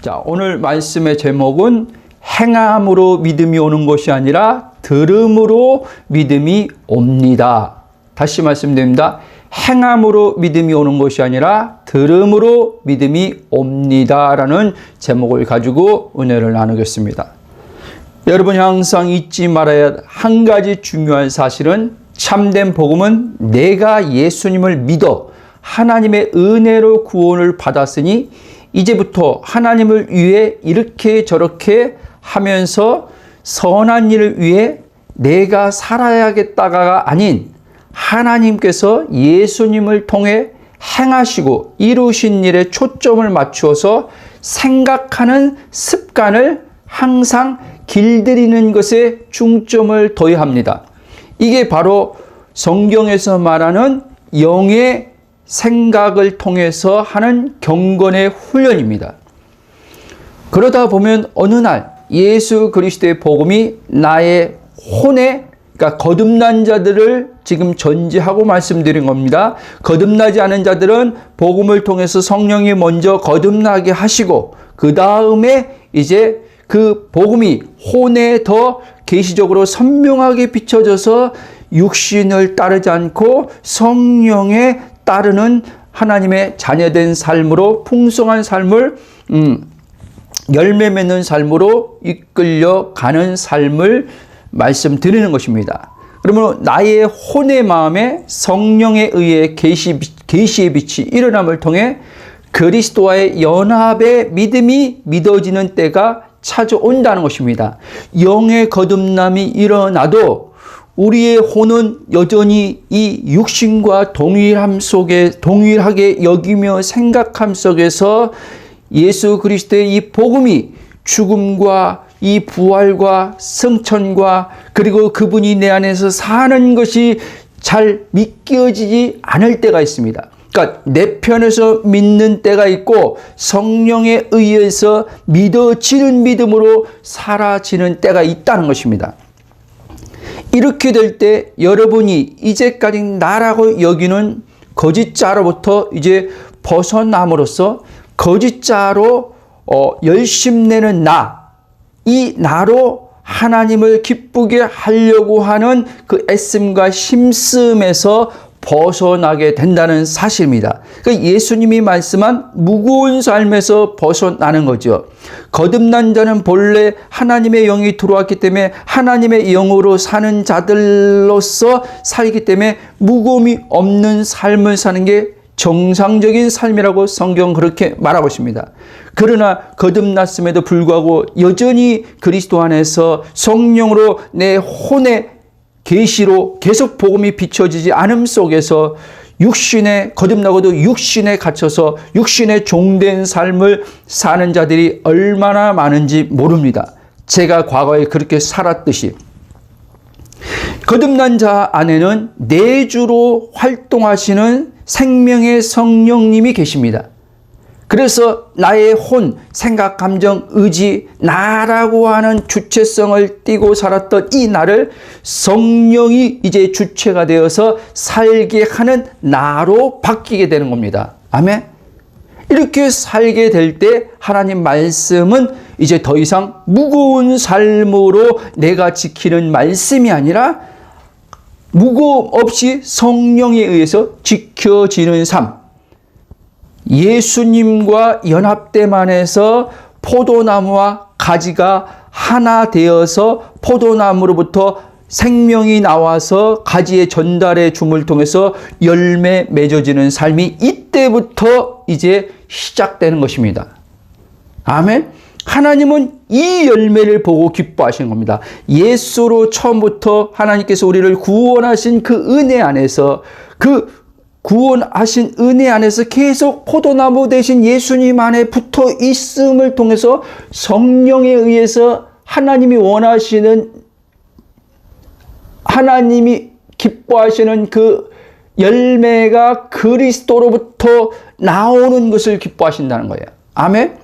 자, 오늘 말씀의 제목은 행함으로 믿음이 오는 것이 아니라 들음으로 믿음이 옵니다. 다시 말씀드립니다. 행함으로 믿음이 오는 것이 아니라 들음으로 믿음이 옵니다. 라는 제목을 가지고 은혜를 나누겠습니다. 여러분 항상 잊지 말아야 할 한 가지 중요한 사실은 참된 복음은 내가 예수님을 믿어 하나님의 은혜로 구원을 받았으니 이제부터 하나님을 위해 이렇게 저렇게 하면서 선한 일을 위해 내가 살아야겠다가 아닌 하나님께서 예수님을 통해 행하시고 이루신 일에 초점을 맞추어서 생각하는 습관을 항상 길들이는 것에 중점을 둬야 합니다. 이게 바로 성경에서 말하는 영의 생각을 통해서 하는 경건의 훈련입니다. 그러다 보면 어느 날 예수 그리스도의 복음이 나의 혼에, 그러니까 거듭난 자들을 지금 전제하고 말씀드린 겁니다. 거듭나지 않은 자들은 복음을 통해서 성령이 먼저 거듭나게 하시고 그 다음에 이제 그 복음이 혼에 더 계시적으로 선명하게 비춰져서 육신을 따르지 않고 성령에 따르는 하나님의 자녀된 삶으로 풍성한 삶을 열매 맺는 삶으로 이끌려 가는 삶을 말씀드리는 것입니다. 그러면 나의 혼의 마음에 성령에 의해 계시의 빛이 일어남을 통해 그리스도와의 연합의 믿음이 믿어지는 때가 찾아온다는 것입니다. 영의 거듭남이 일어나도 우리의 혼은 여전히 이 육신과 동일하게 여기며 생각함 속에서 예수 그리스도의 이 복음이 죽음과 이 부활과 승천과 그리고 그분이 내 안에서 사는 것이 잘 믿겨지지 않을 때가 있습니다. 그러니까 내 편에서 믿는 때가 있고 성령에 의해서 믿어지는 믿음으로 사라지는 때가 있다는 것입니다. 이렇게 될 때 여러분이 이제까지 나라고 여기는 거짓자로부터 이제 벗어남으로써 거짓자로 열심내는 이 나로 하나님을 기쁘게 하려고 하는 그 애씀과 힘씀에서 벗어나게 된다는 사실입니다. 그러니까 예수님이 말씀한 무거운 삶에서 벗어나는 거죠. 거듭난 자는 본래 하나님의 영이 들어왔기 때문에 하나님의 영으로 사는 자들로서 살기 때문에 무거움이 없는 삶을 사는 게 정상적인 삶이라고 성경 그렇게 말하고 있습니다. 그러나 거듭났음에도 불구하고 여전히 그리스도 안에서 성령으로 내 혼의 계시로 계속 복음이 비춰지지 않음 속에서 육신에 거듭나고도 육신에 갇혀서 육신에 종된 삶을 사는 자들이 얼마나 많은지 모릅니다. 제가 과거에 그렇게 살았듯이 거듭난 자 안에는 내주로 활동하시는 생명의 성령님이 계십니다. 그래서 나의 혼, 생각, 감정, 의지, 나라고 하는 주체성을 띠고 살았던 이 나를 성령이 이제 주체가 되어서 살게 하는 나로 바뀌게 되는 겁니다. 아멘. 이렇게 살게 될 때 하나님 말씀은 이제 더 이상 무거운 삶으로 내가 지키는 말씀이 아니라 무거움 없이 성령에 의해서 지켜지는 삶. 예수님과 연합됨 안에서 포도나무와 가지가 하나 되어서 포도나무로부터 생명이 나와서 가지의 전달의 줌을 통해서 열매 맺어지는 삶이 이때부터 이제 시작되는 것입니다. 아멘. 하나님은 이 열매를 보고 기뻐하시는 겁니다. 예수로 처음부터 하나님께서 우리를 구원하신 그 은혜 안에서 그 구원하신 은혜 안에서 계속 포도나무 대신 예수님 안에 붙어 있음을 통해서 성령에 의해서 하나님이 원하시는 하나님이 기뻐하시는 그 열매가 그리스도로부터 나오는 것을 기뻐하신다는 거예요. 아멘.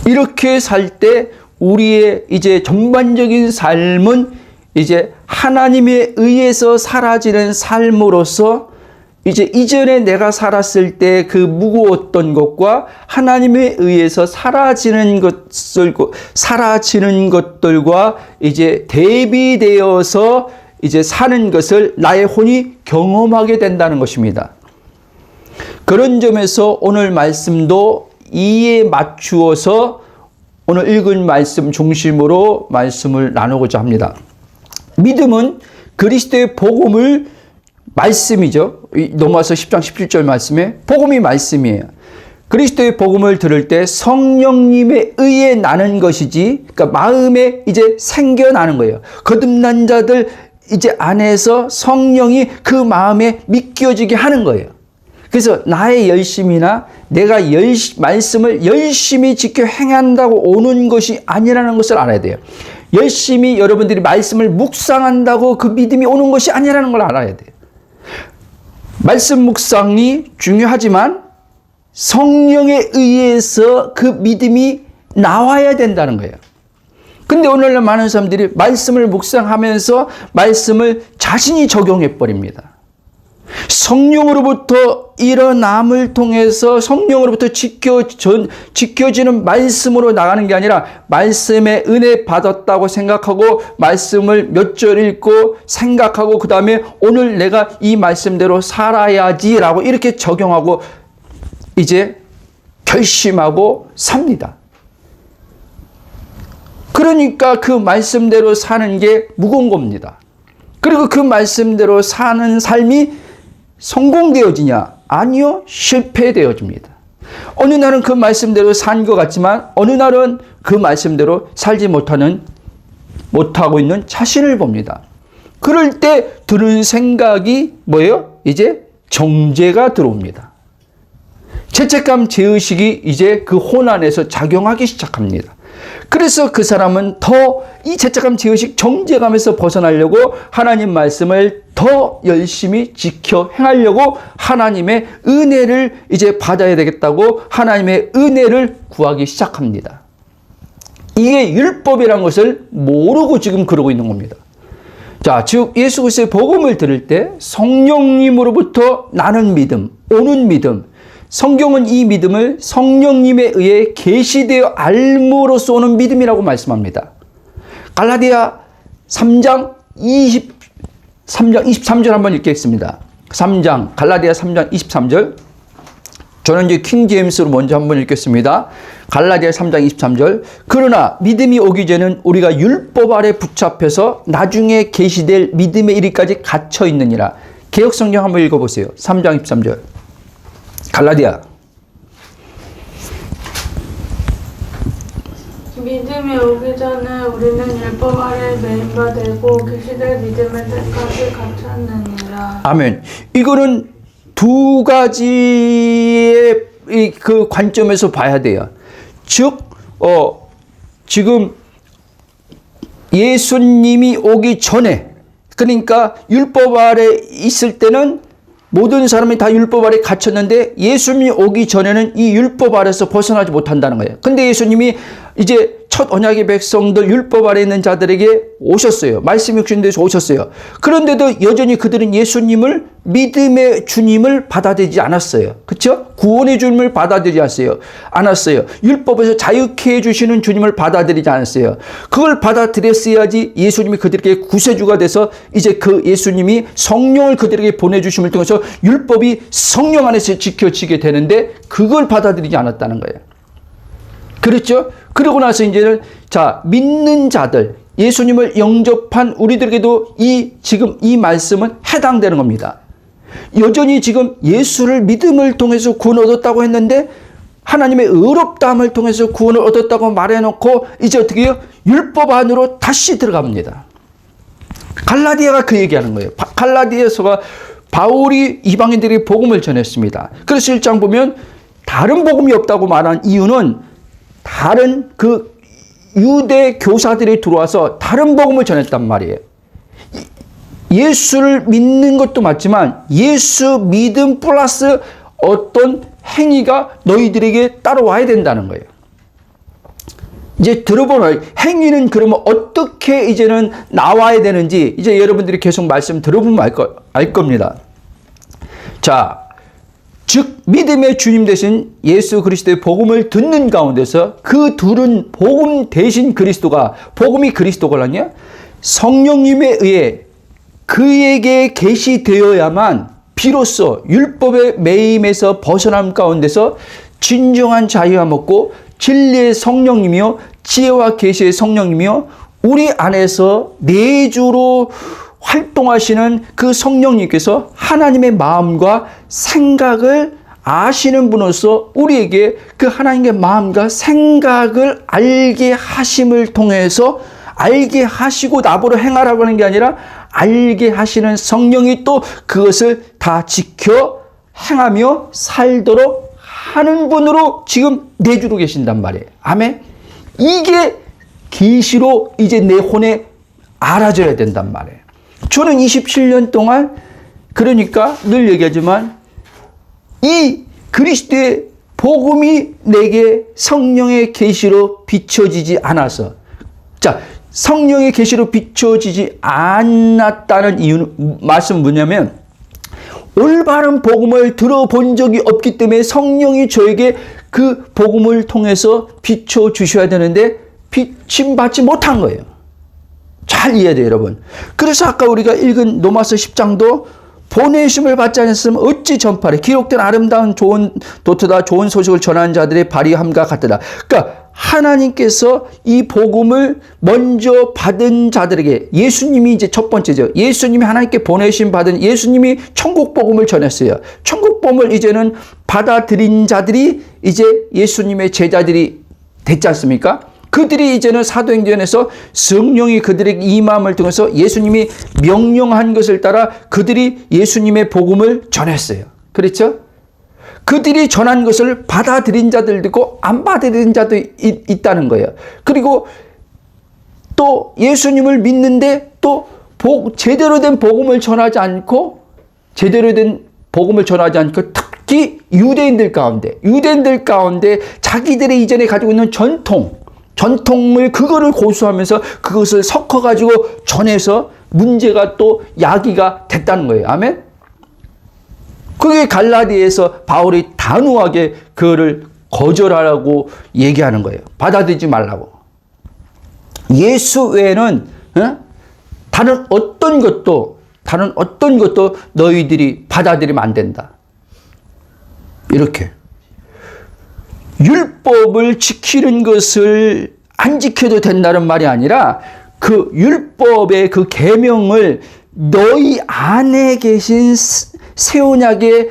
이렇게 살 때 우리의 이제 전반적인 삶은 이제 하나님에 의해서 사라지는 삶으로서 이제 이전에 내가 살았을 때 그 무거웠던 것과 하나님에 의해서 사라지는 것들과 이제 대비되어서 이제 사는 것을 나의 혼이 경험하게 된다는 것입니다. 그런 점에서 오늘 말씀도 이에 맞추어서 오늘 읽은 말씀 중심으로 말씀을 나누고자 합니다. 믿음은 그리스도의 복음을 말씀이죠. 넘어와서 10장 17절 말씀에 복음이 말씀이에요. 그리스도의 복음을 들을 때 성령님에 의해 나는 것이지, 그러니까 마음에 이제 생겨나는 거예요. 거듭난 자들 이제 안에서 성령이 그 마음에 믿겨지게 하는 거예요. 그래서 나의 열심이나 내가 말씀을 열심히 지켜 행한다고 오는 것이 아니라는 것을 알아야 돼요. 열심히 여러분들이 말씀을 묵상한다고 그 믿음이 오는 것이 아니라는 걸 알아야 돼요. 말씀 묵상이 중요하지만 성령에 의해서 그 믿음이 나와야 된다는 거예요. 근데 오늘날 많은 사람들이 말씀을 묵상하면서 말씀을 자신이 적용해 버립니다. 성령으로부터 일어남을 통해서 성령으로부터 지켜지는 말씀으로 나가는 게 아니라 말씀의 은혜 받았다고 생각하고 말씀을 몇 절 읽고 생각하고 그 다음에 오늘 내가 이 말씀대로 살아야지라고 이렇게 적용하고 이제 결심하고 삽니다. 그러니까 그 말씀대로 사는 게 무거운 겁니다. 그리고 그 말씀대로 사는 삶이 성공되어지냐? 아니요, 실패되어집니다. 어느 날은 그 말씀대로 산 것 같지만 어느 날은 그 말씀대로 살지 못하고 있는 자신을 봅니다. 그럴 때 드는 생각이 뭐예요? 이제 정죄가 들어옵니다. 죄책감, 죄의식이 이제 그 혼 안에서 작용하기 시작합니다. 그래서 그 사람은 더 이 죄책감, 죄의식, 정죄감에서 벗어나려고 하나님 말씀을 더 열심히 지켜 행하려고 하나님의 은혜를 이제 받아야 되겠다고 하나님의 은혜를 구하기 시작합니다. 이게 율법이라는 것을 모르고 지금 그러고 있는 겁니다. 자, 즉 예수 그리스도의 복음을 들을 때 성령님으로부터 나는 믿음, 오는 믿음, 성경은 이 믿음을 성령님에 의해 계시되어 알므로써 오는 믿음이라고 말씀합니다. 갈라디아 3장 23절 한번 읽겠습니다. 갈라디아 3장 23절. 저는 이제 킹 제임스로 먼저 한번 읽겠습니다. 갈라디아 3장 23절. 그러나 믿음이 오기 전에는 우리가 율법 아래 붙잡혀서 나중에 계시될 믿음의 이르기까지 갇혀 있느니라. 개역 성경 한번 읽어보세요. 3장 23절. 갈라디아. 믿음이 오기 전에 우리는 율법 아래 매인바 되고 계시될 믿음의 때까지 갇혔느니라. 아멘. 이거는 두 가지의 그 관점에서 봐야 돼요. 즉, 지금 예수님이 오기 전에, 그러니까 율법 아래 있을 때는 모든 사람이 다 율법 아래 갇혔는데 예수님이 오기 전에는 이 율법 아래서 벗어나지 못한다는 거예요. 근데 예수님이 이제 첫 언약의 백성들 율법 아래 있는 자들에게 오셨어요. 말씀 육신돼서 오셨어요. 그런데도 여전히 그들은 예수님을 믿음의 주님을 받아들이지 않았어요. 그렇죠? 구원의 주님을 받아들이지 않았어요. 율법에서 자유케 해주시는 주님을 받아들이지 않았어요. 그걸 받아들였어야지 예수님이 그들에게 구세주가 돼서 이제 그 예수님이 성령을 그들에게 보내주심을 통해서 율법이 성령 안에서 지켜지게 되는데 그걸 받아들이지 않았다는 거예요. 그렇죠? 그러고 나서 이제는 믿는 자들, 예수님을 영접한 우리들에게도 지금 이 말씀은 해당되는 겁니다. 여전히 지금 예수를 믿음을 통해서 구원을 얻었다고 했는데 하나님의 의롭다함을 통해서 구원을 얻었다고 말해놓고 이제 어떻게 해요? 율법 안으로 다시 들어갑니다. 갈라디아가 그 얘기하는 거예요. 갈라디아서가 바울이 이방인들에게 복음을 전했습니다. 그래서 1장 보면 다른 복음이 없다고 말한 이유는 다른 그 유대 교사들이 들어와서 다른 복음을 전했단 말이에요. 예수를 믿는 것도 맞지만 예수 믿음 플러스 어떤 행위가 너희들에게 따라와야 된다는 거예요. 이제 들어보는 행위는 그러면 어떻게 이제는 나와야 되는지 이제 여러분들이 계속 말씀 들어보면 알 겁니다. 자, 즉 믿음의 주님 되신 예수 그리스도의 복음을 듣는 가운데서 그 둘은 복음 대신 그리스도가, 복음이 그리스도거든요. 성령님에 의해 그에게 계시되어야만 비로소 율법의 매임에서 벗어남 가운데서 진정한 자유와 먹고 진리의 성령님이요 지혜와 계시의 성령님이요 우리 안에서 내주로 활동하시는 그 성령님께서 하나님의 마음과 생각을 아시는 분으로서 우리에게 그 하나님의 마음과 생각을 알게 하심을 통해서 알게 하시고 나보러 행하라고 하는 게 아니라 알게 하시는 성령이 또 그것을 다 지켜 행하며 살도록 하는 분으로 지금 내주로 계신단 말이에요. 아멘. 이게 계시로 이제 내 혼에 알아져야 된단 말이에요. 저는 27년 동안 그러니까 늘 얘기하지만 이 그리스도의 복음이 내게 성령의 계시로 비춰지지 않아서, 자, 성령의 계시로 비춰지지 않았다는 이유는 말씀 뭐냐면 올바른 복음을 들어본 적이 없기 때문에 성령이 저에게 그 복음을 통해서 비춰주셔야 되는데 비침받지 못한 거예요. 잘 이해해야 돼요, 여러분. 그래서 아까 우리가 읽은 로마서 10장도 보내심을 받지 않았으면 어찌 전파래. 기록된 아름다운 좋은 도트다. 좋은 소식을 전하는 자들의 발휘함과 같다. 그러니까 하나님께서 이 복음을 먼저 받은 자들에게, 예수님이 이제 첫 번째죠. 예수님이 하나님께 보내심 받은 예수님이 천국 복음을 전했어요. 천국 복음을 이제는 받아들인 자들이 이제 예수님의 제자들이 됐지 않습니까? 그들이 이제는 사도행전에서 성령이 그들에게 임함을 통해서 예수님이 명령한 것을 따라 그들이 예수님의 복음을 전했어요. 그렇죠? 그들이 전한 것을 받아들인 자들도 있고 안 받아들인 자도 있다는 거예요. 그리고 또 예수님을 믿는데 또 제대로 된 복음을 전하지 않고 특히 유대인들 가운데 자기들의 이전에 가지고 있는 전통을 그거를 고수하면서 그것을 섞어가지고 전해서 문제가 또 야기가 됐다는 거예요. 아멘? 그게 갈라디아에서 바울이 단호하게 그거를 거절하라고 얘기하는 거예요. 받아들이지 말라고. 예수 외에는 다른 어떤 것도 너희들이 받아들이면 안 된다. 이렇게. 율법을 지키는 것을 안 지켜도 된다는 말이 아니라 그 율법의 그 계명을 너희 안에 계신 새 언약에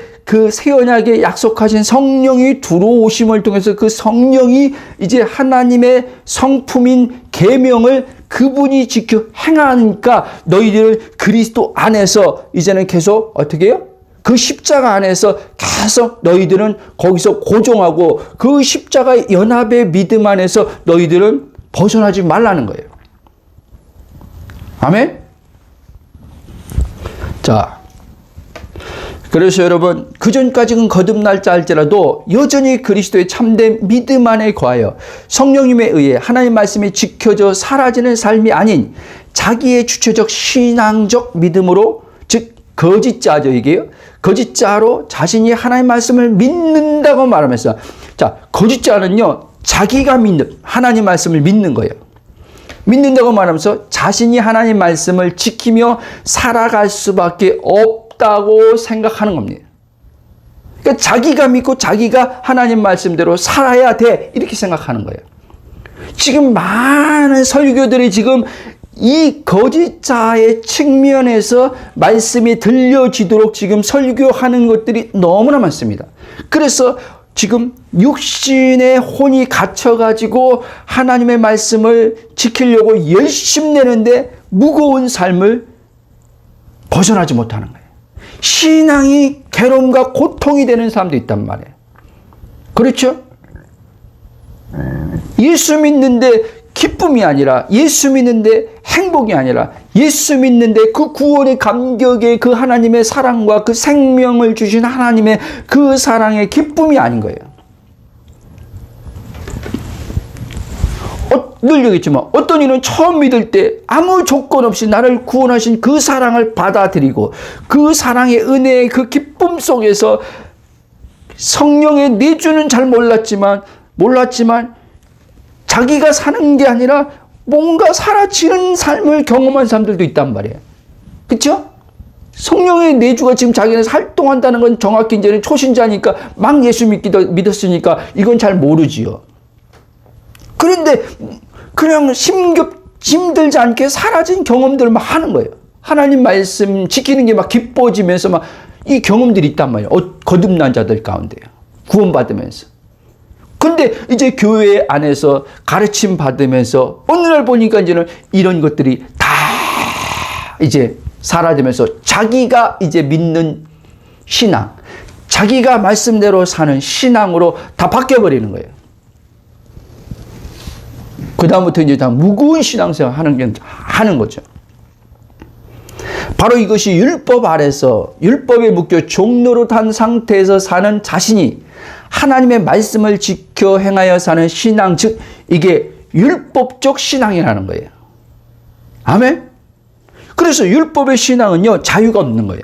약속하신 성령이 들어오심을 통해서 그 성령이 이제 하나님의 성품인 계명을 그분이 지켜 행하니까 너희들 그리스도 안에서 이제는 계속 어떻게 해요? 그 십자가 안에서 계속 너희들은 거기서 고정하고 그 십자가의 연합의 믿음 안에서 너희들은 벗어나지 말라는 거예요. 아멘? 자, 그래서 여러분 그전까지는 거듭날자 할지라도 여전히 그리스도의 참된 믿음 안에 거하여 성령님에 의해 하나님 말씀이 지켜져 사라지는 삶이 아닌 자기의 주체적 신앙적 믿음으로, 즉 거짓자죠. 이게요. 거짓자로 자신이 하나님 말씀을 믿는다고 말하면서, 자, 거짓자는요 자기가 믿는 하나님 말씀을 믿는 거예요. 믿는다고 말하면서 자신이 하나님 말씀을 지키며 살아갈 수밖에 없다고 생각하는 겁니다. 그러니까 자기가 믿고 자기가 하나님 말씀대로 살아야 돼 이렇게 생각하는 거예요. 지금 많은 설교들이 지금 이 거짓자의 측면에서 말씀이 들려지도록 지금 설교하는 것들이 너무나 많습니다. 그래서 지금 육신의 혼이 갇혀가지고 하나님의 말씀을 지키려고 열심히 내는데 무거운 삶을 벗어나지 못하는 거예요. 신앙이 괴로움과 고통이 되는 사람도 있단 말이에요. 그렇죠? 예수 믿는데 기쁨이 아니라, 예수 믿는데 행복이 아니라, 예수 믿는데 그 구원의 감격에 그 하나님의 사랑과 그 생명을 주신 하나님의 그 사랑의 기쁨이 아닌 거예요. 늘 얘기했지만 어떤 이는 처음 믿을 때 아무 조건 없이 나를 구원하신 그 사랑을 받아들이고 그 사랑의 은혜의 그 기쁨 속에서 성령의 내주는 잘 몰랐지만 자기가 사는 게 아니라 뭔가 사라지는 삶을 경험한 사람들도 있단 말이에요. 그렇죠? 성령의 내주가 지금 자기는 활동한다는 건 정확히 이제는 초신자니까 막 예수 믿었으니까 이건 잘 모르지요. 그런데 그냥 힘들지 않게 사라진 경험들을 막 하는 거예요. 하나님 말씀 지키는 게 막 기뻐지면서 막 이 경험들이 있단 말이에요. 거듭난 자들 가운데요. 구원받으면서. 근데 이제 교회 안에서 가르침 받으면서 어느 날 보니까 이제는 이런 것들이 다 이제 사라지면서 자기가 이제 믿는 신앙, 자기가 말씀대로 사는 신앙으로 다 바뀌어버리는 거예요. 그다음부터 이제 다 무거운 신앙생활 하는 거죠. 바로 이것이 율법 아래서 율법에 묶여 종노릇한 상태에서 사는 자신이 하나님의 말씀을 지켜 행하여 사는 신앙, 즉 이게 율법적 신앙이라는 거예요. 아멘? 그래서 율법의 신앙은요, 자유가 없는 거예요.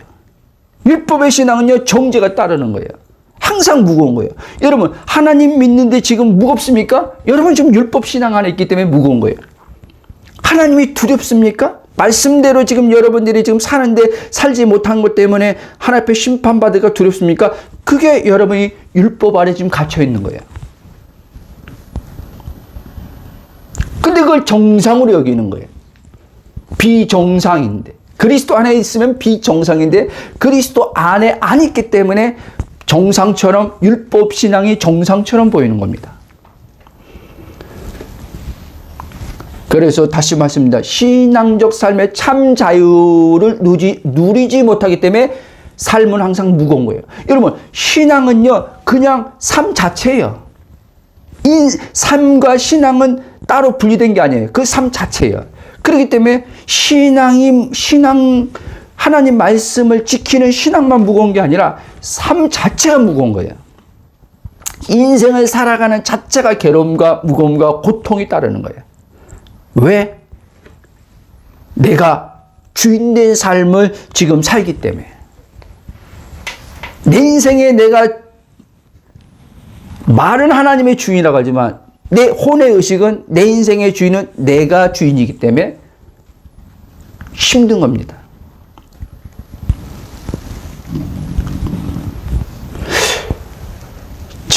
율법의 신앙은요, 정죄가 따르는 거예요. 항상 무거운 거예요. 여러분, 하나님 믿는데 지금 무겁습니까? 여러분 지금 율법 신앙 안에 있기 때문에 무거운 거예요. 하나님이 두렵습니까? 말씀대로 지금 여러분들이 지금 사는데 살지 못한 것 때문에 하나님 앞에 심판받을까 두렵습니까? 그게 여러분이 율법 아래 지금 갇혀 있는 거예요. 근데 그걸 정상으로 여기는 거예요. 비정상인데. 그리스도 안에 있으면 비정상인데 그리스도 안에 안 있기 때문에 정상처럼 율법 신앙이 정상처럼 보이는 겁니다. 그래서 다시 말씀드립니다. 신앙적 삶의 참 자유를 누리지 못하기 때문에 삶은 항상 무거운 거예요. 여러분, 신앙은요, 그냥 삶 자체예요. 이 삶과 신앙은 따로 분리된 게 아니에요. 그 삶 자체예요. 그렇기 때문에 하나님 말씀을 지키는 신앙만 무거운 게 아니라 삶 자체가 무거운 거예요. 인생을 살아가는 자체가 괴로움과 무거움과 고통이 따르는 거예요. 왜? 내가 주인된 삶을 지금 살기 때문에. 내 인생에 내가 말은 하나님의 주인이라고 하지만 내 혼의 의식은 내 인생의 주인은 내가 주인이기 때문에 힘든 겁니다.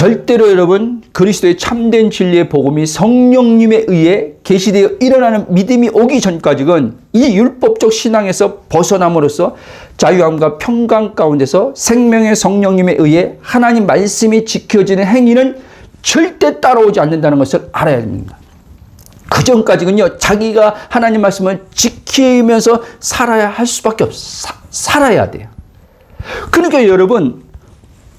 절대로 여러분 그리스도의 참된 진리의 복음이 성령님에 의해 계시되어 일어나는 믿음이 오기 전까지는 이 율법적 신앙에서 벗어남으로써 자유함과 평강 가운데서 생명의 성령님에 의해 하나님 말씀이 지켜지는 행위는 절대 따라오지 않는다는 것을 알아야 됩니다. 그 전까지는요, 자기가 하나님 말씀을 지키면서 살아야 할 수밖에 살아야 돼요. 그러니까 여러분,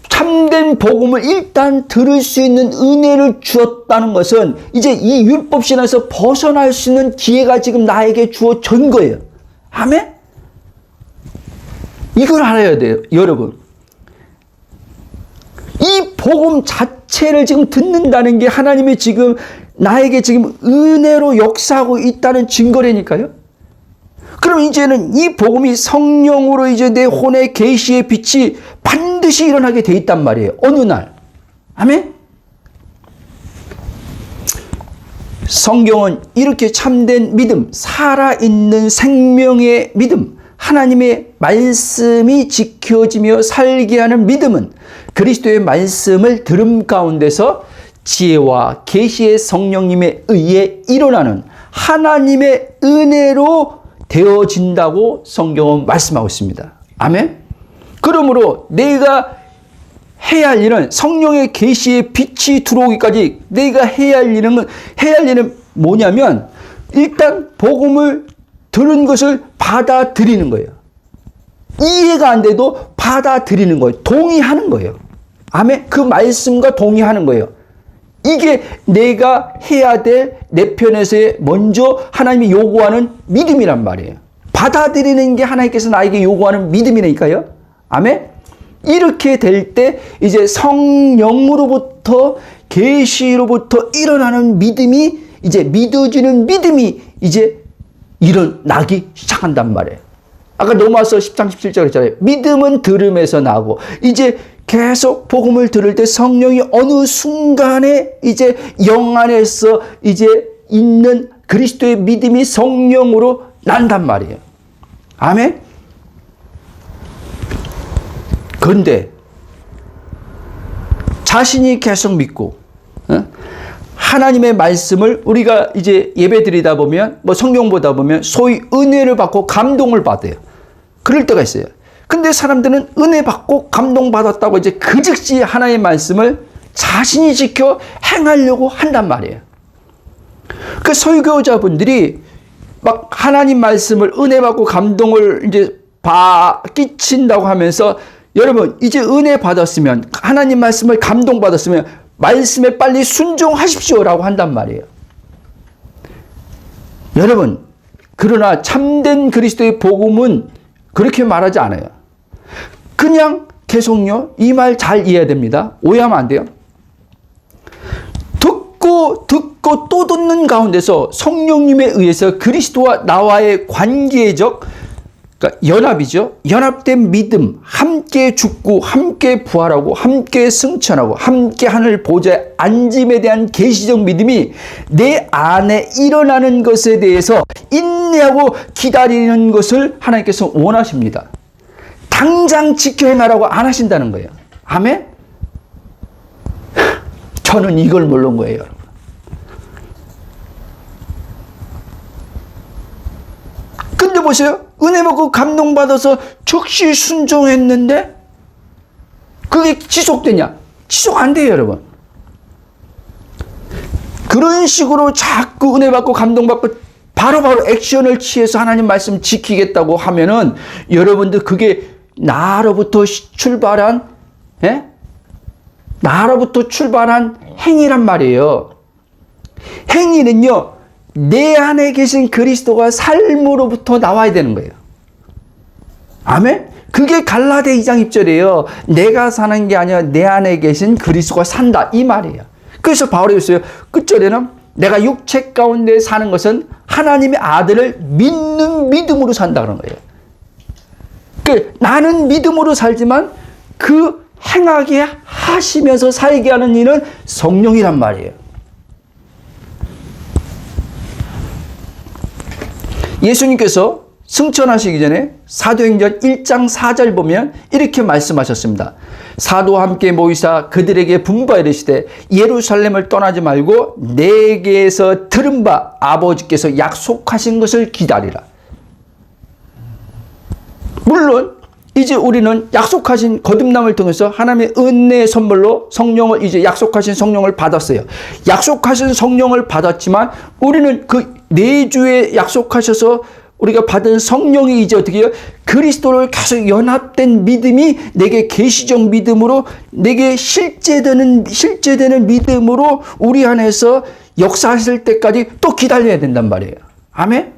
참된 복음을 일단 들을 수 있는 은혜를 주었다는 것은 이제 이 율법 신앙에서 벗어날 수 있는 기회가 지금 나에게 주어진 거예요. 아멘? 이걸 알아야 돼요, 여러분. 이 복음 자체를 지금 듣는다는 게 하나님이 지금 나에게 지금 은혜로 역사하고 있다는 증거라니까요. 그럼 이제는 이 복음이 성령으로 이제 내 혼의 계시의 빛이 반드시 일어나게 돼 있단 말이에요. 어느 날. 아멘? 성경은 이렇게 참된 믿음, 살아있는 생명의 믿음, 하나님의 말씀이 지켜지며 살게 하는 믿음은 그리스도의 말씀을 들음 가운데서 지혜와 계시의 성령님에 의해 일어나는 하나님의 은혜로 되어진다고 성경은 말씀하고 있습니다. 아멘? 그러므로 내가 해야 할 일은 성령의 계시의 빛이 들어오기까지 내가 해야 할 일은 뭐냐면 일단 복음을 들은 것을 받아들이는 거예요. 이해가 안 돼도 받아들이는 거예요. 동의하는 거예요. 아멘? 그 말씀과 동의하는 거예요. 이게 내가 해야 될 내 편에서의 먼저 하나님이 요구하는 믿음이란 말이에요. 받아들이는 게 하나님께서 나에게 요구하는 믿음이니까요. 아멘? 이렇게 될 때 이제 성령으로부터 계시로부터 일어나는 믿음이 이제 믿어지는 믿음이 이제 일어나기 시작한단 말이에요. 아까 로마서 13, 17절 했잖아요. 믿음은 들음에서 나고 이제 계속 복음을 들을 때 성령이 어느 순간에 이제 영 안에서 이제 있는 그리스도의 믿음이 성령으로 난단 말이에요. 아멘? 그런데 자신이 계속 믿고 하나님의 말씀을 우리가 이제 예배 드리다 보면 뭐 성경 보다 보면 소위 은혜를 받고 감동을 받아요. 그럴 때가 있어요. 근데 사람들은 은혜 받고 감동받았다고 이제 그 즉시 하나님의 말씀을 자신이 지켜 행하려고 한단 말이에요. 그 설교자분들이 막 하나님 말씀을 은혜 받고 감동을 이제 끼친다고 하면서 여러분 이제 은혜 받았으면 하나님 말씀을 감동받았으면 말씀에 빨리 순종하십시오라고 한단 말이에요. 여러분 그러나 참된 그리스도의 복음은 그렇게 말하지 않아요. 그냥 계속요. 이 말 잘 이해해야 됩니다. 오해하면 안 돼요. 듣고 또 듣는 가운데서 성령님에 의해서 그리스도와 나와의 관계적 그러니까 연합이죠. 연합된 믿음, 함께 죽고 함께 부활하고 함께 승천하고 함께 하늘 보좌에 앉음에 대한 계시적 믿음이 내 안에 일어나는 것에 대해서 인내하고 기다리는 것을 하나님께서 원하십니다. 당장 지켜 행하라고 안 하신다는 거예요. 아멘? 저는 이걸 모르는 거예요, 여러분. 근데 보세요. 은혜 받고 감동받아서 즉시 순종했는데 그게 지속되냐? 지속 안 돼요, 여러분. 그런 식으로 자꾸 은혜 받고 감동받고 바로바로 액션을 취해서 하나님 말씀 지키겠다고 하면은 여러분들 그게 나로부터 출발한 나로부터 출발한 행위란 말이에요. 행위는요. 내 안에 계신 그리스도가 삶으로부터 나와야 되는 거예요. 아멘? 그게 갈라디아 2장 1절이에요. 내가 사는 게 아니라 내 안에 계신 그리스도가 산다. 이 말이에요. 그래서 바울이 했어요. 끝절에는 내가 육체 가운데 사는 것은 하나님의 아들을 믿는 믿음으로 산다 그런 거예요. 나는 믿음으로 살지만 그 행하게 하시면서 살게 하는 이는 성령이란 말이에요. 예수님께서 승천하시기 전에 사도행전 1장 4절 보면 이렇게 말씀하셨습니다. 사도와 함께 모이사 그들에게 분부하여 이르시되 예루살렘을 떠나지 말고 내게서 들은 바 아버지께서 약속하신 것을 기다리라. 물론 이제 우리는 약속하신 거듭남을 통해서 하나님의 은혜의 선물로 성령을 이제 약속하신 성령을 받았어요. 약속하신 성령을 받았지만 우리는 그 내주에 약속하셔서 우리가 받은 성령이 이제 어떻게 해요? 그리스도를 계속 연합된 믿음이 내게 계시적 믿음으로 내게 실제되는 믿음으로 우리 안에서 역사하실 때까지 또 기다려야 된단 말이에요. 아멘?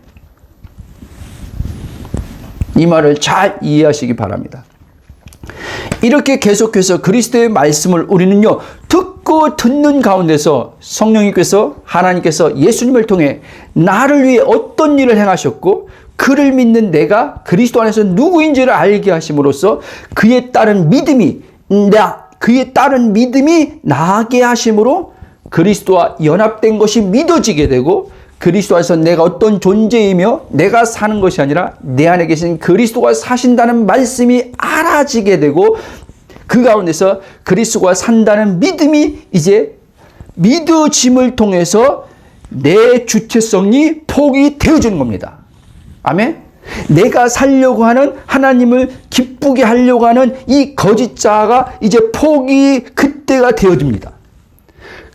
이 말을 잘 이해하시기 바랍니다. 이렇게 계속해서 그리스도의 말씀을 우리는요, 듣고 듣는 가운데서 성령님께서 하나님께서 예수님을 통해 나를 위해 어떤 일을 행하셨고 그를 믿는 내가 그리스도 안에서 누구인지를 알게 하심으로써 그에 따른 믿음이 나게 하심으로 그리스도와 연합된 것이 믿어지게 되고 그리스도 안에서 내가 어떤 존재이며 내가 사는 것이 아니라 내 안에 계신 그리스도가 사신다는 말씀이 알아지게 되고 그 가운데서 그리스도가 산다는 믿음이 이제 믿어짐을 통해서 내 주체성이 포기 되어지는 겁니다. 아멘? 내가 살려고 하는 하나님을 기쁘게 하려고 하는 이 거짓 자가 이제 그때가 되어집니다.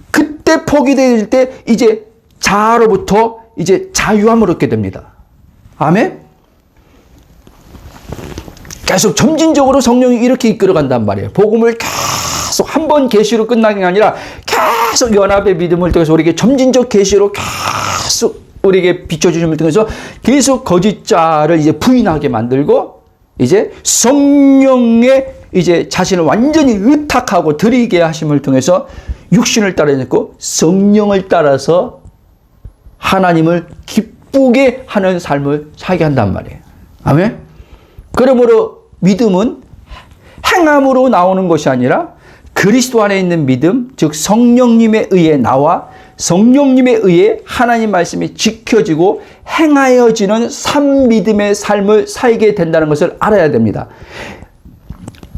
그때 포기될 때 이제 자아로부터 이제 자유함을 얻게 됩니다. 아멘? 계속 점진적으로 성령이 이렇게 이끌어간단 말이에요. 복음을 계속 한 번 계시로 끝나는 게 아니라 계속 연합의 믿음을 통해서 우리에게 점진적 계시로 계속 우리에게 비춰주심을 통해서 계속 거짓자를 이제 부인하게 만들고 이제 성령의 이제 자신을 완전히 의탁하고 드리게 하심을 통해서 육신을 따르지 않고 성령을 따라서 하나님을 기쁘게 하는 삶을 살게 한단 말이에요. 아멘? 그러므로 믿음은 행함으로 나오는 것이 아니라 그리스도 안에 있는 믿음, 즉 성령님에 의해 나와 성령님에 의해 하나님 말씀이 지켜지고 행하여지는 산 믿음의 삶을 살게 된다는 것을 알아야 됩니다.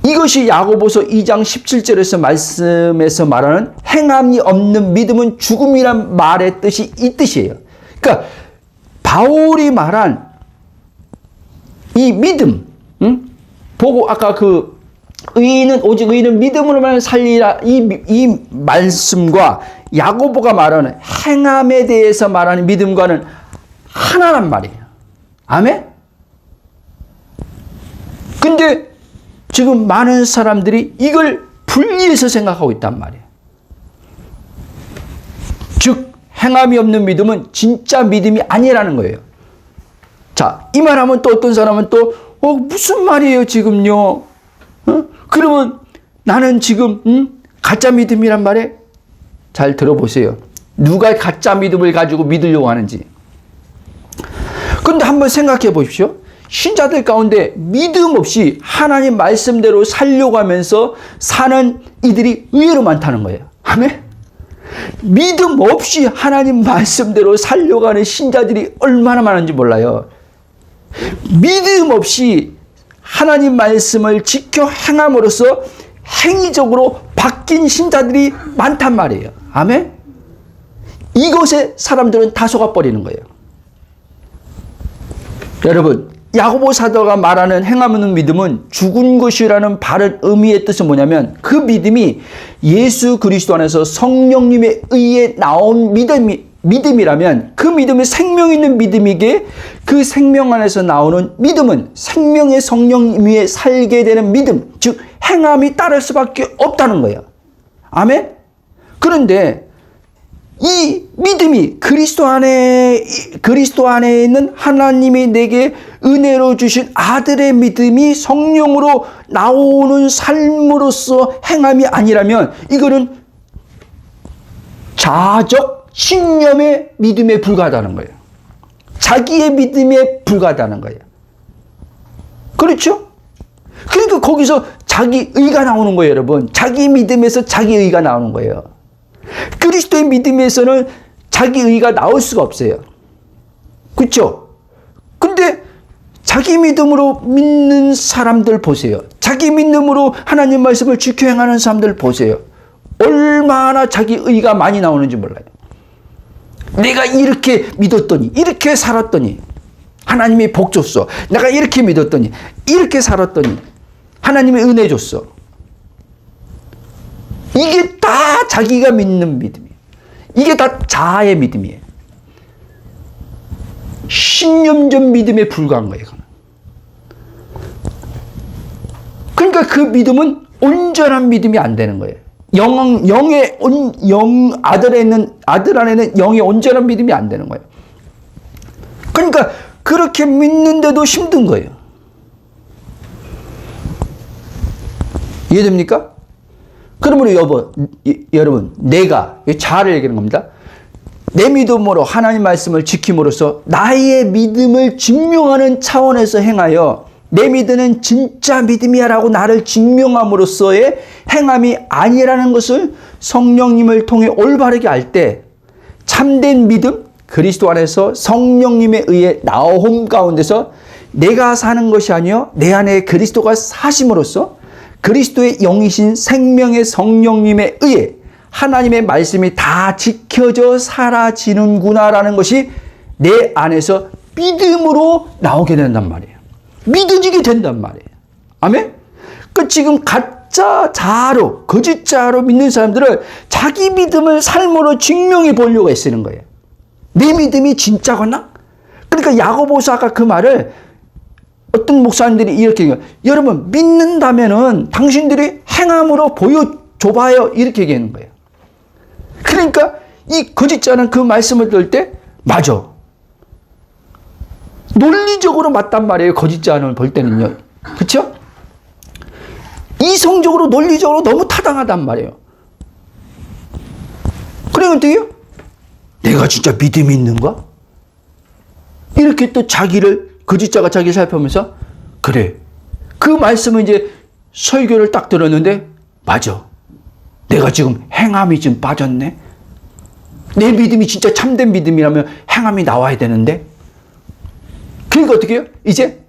이것이 야고보서 2장 17절에서 말씀에서 말하는 행함이 없는 믿음은 죽음이란 말의 뜻이 이 뜻이에요. 그러니까 바울이 말한 이 믿음, 보고 아까 그 의인은 오직 의인은 믿음으로만 살리라 이 말씀과 야고보가 말하는 행함에 대해서 말하는 믿음과는 하나란 말이에요. 아멘? 근데 지금 많은 사람들이 이걸 분리해서 생각하고 있단 말이에요. 즉 행함이 없는 믿음은 진짜 믿음이 아니라는 거예요. 자, 이 말하면 또 어떤 사람은 또 무슨 말이에요 지금요? 그러면 나는 지금 가짜 믿음이란 말에 잘 들어보세요. 누가 가짜 믿음을 가지고 믿으려고 하는지. 그런데 한번 생각해 보십시오. 신자들 가운데 믿음 없이 하나님 말씀대로 살려고 하면서 사는 이들이 의외로 많다는 거예요. 아멘? 믿음 없이 하나님 말씀대로 살려고 하는 신자들이 얼마나 많은지 몰라요. 믿음 없이 하나님 말씀을 지켜 행함으로써 행위적으로 바뀐 신자들이 많단 말이에요. 아멘? 이것에 사람들은 다 속아버리는 거예요. 여러분, 야고보 사도가 말하는 행함 없는 믿음은 죽은 것이라는 바른 의미의 뜻은 뭐냐면 그 믿음이 예수 그리스도 안에서 성령님에 의해 나온 믿음이라면 그 믿음이 생명 있는 믿음이기에 그 생명 안에서 나오는 믿음은 생명의 성령 위에 살게 되는 믿음, 즉 행함이 따를 수밖에 없다는 거예요. 아멘? 그런데 이 믿음이 그리스도 안에 있는 하나님이 내게 은혜로 주신 아들의 믿음이 성령으로 나오는 삶으로서 행함이 아니라면 이거는 자적 신념의 믿음에 불과하다는 거예요. 자기의 믿음에 불과하다는 거예요. 그렇죠? 그러니까 거기서 자기 의가 나오는 거예요, 여러분. 자기 믿음에서 자기 의가 나오는 거예요. 그리스도의 믿음에서는 자기 의가 나올 수가 없어요. 그렇죠? 근데 자기 믿음으로 믿는 사람들 보세요. 자기 믿음으로 하나님 말씀을 지켜 행하는 사람들 보세요. 얼마나 자기 의가 많이 나오는지 몰라요. 내가 이렇게 믿었더니, 이렇게 살았더니 하나님이 복 줬어. 내가 이렇게 믿었더니, 이렇게 살았더니 하나님이 은혜 줬어. 이게 다 자기가 믿는 믿음이에요. 이게 다 자아의 믿음이에요. 신념적 믿음에 불과한 거예요. 그러니까 그 믿음은 온전한 믿음이 안 되는 거예요. 아들 안에는 영의 온전한 믿음이 안 되는 거예요. 그러니까 그렇게 믿는데도 힘든 거예요. 이해됩니까? 그러므로 여러분, 내가 자아를 얘기하는 겁니다. 내 믿음으로 하나님 말씀을 지킴으로써 나의 믿음을 증명하는 차원에서 행하여 내 믿음은 진짜 믿음이야 라고 나를 증명함으로써의 행함이 아니라는 것을 성령님을 통해 올바르게 알 때 참된 믿음, 그리스도 안에서 성령님에 의해 나옴 가운데서 내가 사는 것이 아니요 내 안에 그리스도가 사심으로써 그리스도의 영이신 생명의 성령님에 의해 하나님의 말씀이 다 지켜져 사라지는구나라는 것이 내 안에서 믿음으로 나오게 된단 말이에요. 믿어지게 된단 말이에요. 아멘? 그 지금 가짜 자아로, 거짓 자아로 믿는 사람들은 자기 믿음을 삶으로 증명해 보려고 애쓰는 거예요. 내 믿음이 진짜거나? 그러니까 야고보서 아까 그 말을 어떤 목사님들이 이렇게 얘기해요. 여러분, 믿는다면은 당신들이 행함으로 보여줘봐요. 이렇게 얘기하는 거예요. 그러니까 이 거짓자는 그 말씀을 들을 때 맞아. 논리적으로 맞단 말이에요. 거짓자는 볼 때는요. 그렇죠? 이성적으로 논리적으로 너무 타당하단 말이에요. 그러면 어떻게 해요? 내가 진짜 믿음이 있는가? 이렇게 또 자기를, 거짓자가 자기를 살펴보면서, 그래. 그 말씀은 이제 설교를 딱 들었는데, 맞아. 내가 지금 행함이 지금 빠졌네. 내 믿음이 진짜 참된 믿음이라면 행함이 나와야 되는데. 그러니까 어떻게 해요? 이제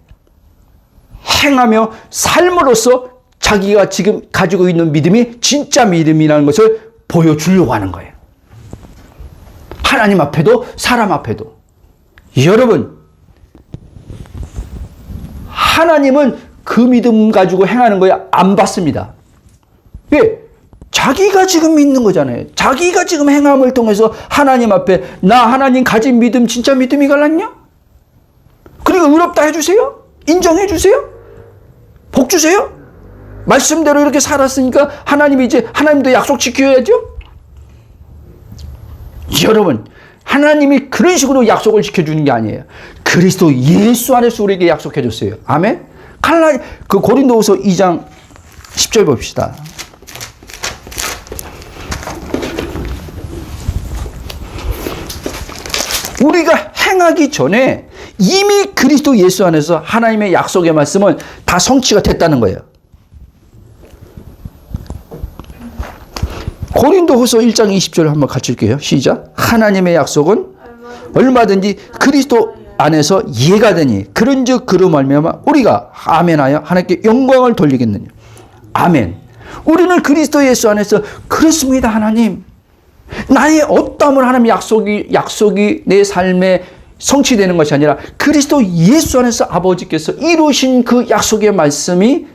행하며 삶으로써 자기가 지금 가지고 있는 믿음이 진짜 믿음이라는 것을 보여주려고 하는 거예요. 하나님 앞에도 사람 앞에도. 여러분, 하나님은 그 믿음 가지고 행하는 거에 안 받습니다. 왜? 자기가 지금 믿는 거잖아요. 자기가 지금 행함을 통해서 하나님 앞에 나 하나님 가진 믿음 진짜 믿음이 갈랐냐? 그러니까 의롭다 해주세요? 인정해주세요? 복 주세요? 말씀대로 이렇게 살았으니까 하나님이 이제 하나님도 약속 지켜야죠? 여러분, 하나님이 그런 식으로 약속을 지켜주는 게 아니에요. 그리스도 예수 안에서 우리에게 약속해 줬어요. 아멘? 그 고린도후서 2장 10절 봅시다. 우리가 행하기 전에 이미 그리스도 예수 안에서 하나님의 약속의 말씀은 다 성취가 됐다는 거예요. 고린도후서 1장 20절 한번 같이 읽게요. 시작. 하나님의 약속은 얼마든지 그리스도 안에서 이해가 되니 그런즉 그로 말미암아 우리가 아멘하여 하나님께 영광을 돌리겠느냐. 아멘. 우리는 그리스도 예수 안에서 그렇습니다. 하나님. 나의 어떠함을 하나님 약속이 내 삶에 성취되는 것이 아니라 그리스도 예수 안에서 아버지께서 이루신 그 약속의 말씀이